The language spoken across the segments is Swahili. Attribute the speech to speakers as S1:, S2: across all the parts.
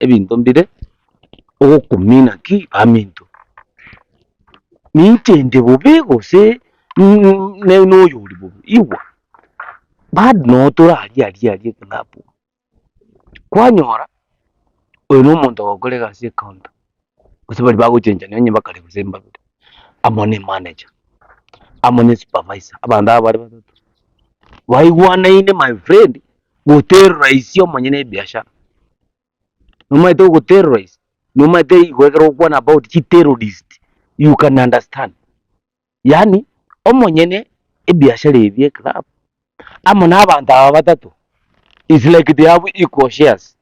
S1: ebintu mbire okumina ki aminto nintende bubego se no yuri bubu iwa bad no tora ali knapu kwanyora oyo no muntu okolega si account kusibali baguchenja nyonye bakale kuzemba bide amone manager amone supervisor abanda bari batatu waiwana ine my friend go terrorize omanyene biashara nomaite go terrorize nomaite igwekero kwana about ki terrorist you can understand yani omonyene ebiashara ebye club amona abantu aba batatu is like they have equal shares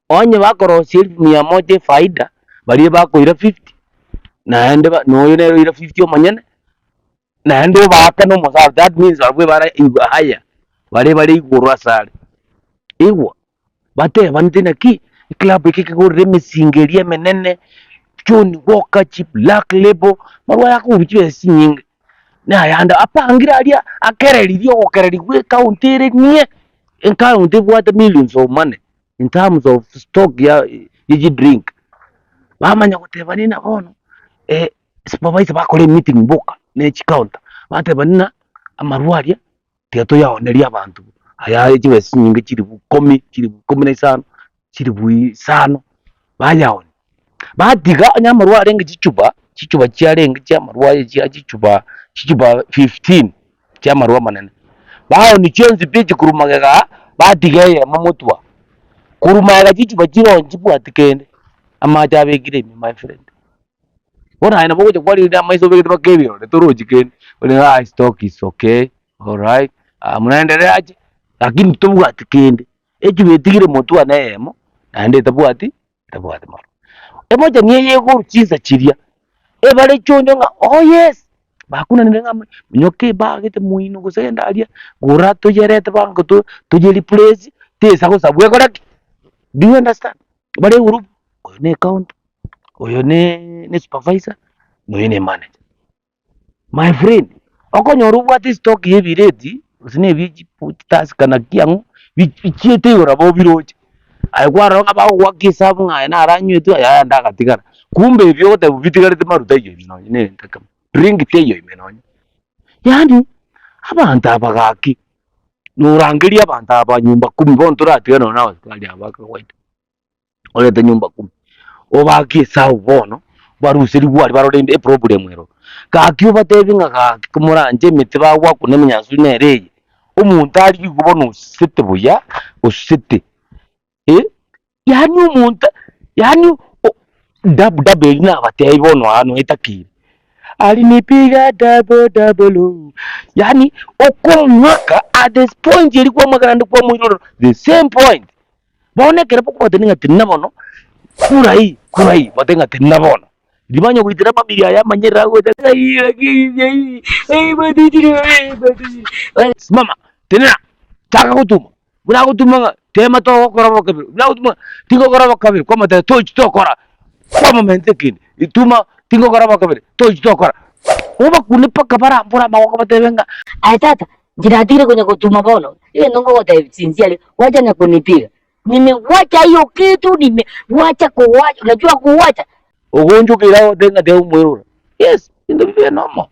S1: onye bakoro 100 faida bali bakoira 50 naende no yone ira 50 omanyene naende baka no mozar that means alwe bara haya bali igurwa sale igwa bate bantina ki club ikike go remesingeria menene John Walker chip black label marwa yako bichwe sinyinga na yanda apangira alia akereririo okererigwe counter nie in counter what millions of money in terms of stock ya yiji drink bamanya kuteba nina bono supervisor bakole meeting boka ne counter bateba nina amarwaria tiato yaoneria abantu aya ejiwe sinyinga kiri 10 kiri 5 bayaone badiga nyamarwa arenga chichuba cyarenga cyamarwa ya chichuba 15 cyamarwa manene baho ni cyenzi page kurumagaga badigaye mamutwa kurumaga chichuba kironji bwatikende amaja begire my friend bona ina boje kwali da maiso begire bakebiro toroji kende bona stock is okay all right munaendelea aje lakini tubwatikende ejibetigire mutwa nemo ande tabwati maro emoja niye go chiza chiria ebale chonjo nga oh yes bakuna ndenga nyoke bagete muino gusenda alia gurato yerete bango to place tesa ko sabwe koraki do you understand bale group oyo ne account oyo ne supervisor no yene manager my friend okonyoru bwati stock yebireti usine biji task kana kiangu bichiete yora bo biroje aikwaro ngaba kwakisa bunga na aranyu tu aya ndakatikana kumbe byo te bitigarite maruta iyo bino ne ntaka bring teyo imenonya yani abantu abagaki nurangiria abantu abanyumba 10 bontora tigana nawe kandi abaka white ole te nyumba 10 obaki sawo bono barusiri bwari barorende problem ero kakyo batebinga kaki kumuranje mitiba wa kunemenyansuri nereye umuntu ari kubona usite buya usite yani umuntu yani double na bateye bono hano itakiri ali nipiga double yani okomwaka at this point ilikuwa mwaka ndikwa mwiro the same point baone kerepo kwa teninga tinabono kurai batenga tinabono libanyo kuitira mamilia ya manyera go mama tenena taka kutuma buna kutuma tema to korabo kabir buna kutuma tingo korabo kabir kwa mata to kora kwa momente kini ituma tingo korabo kabir to kora uba kulipa kabara mpura mawo kwa tebenga
S2: ai tata jiratire kwenye kutuma bono ile ndongo wote sinziali wacha na kunipiga nimewacha hiyo kitu nimewacha kuwacha unajua kuwacha
S1: ugonjo kila wote ngade umwero yes ndio normal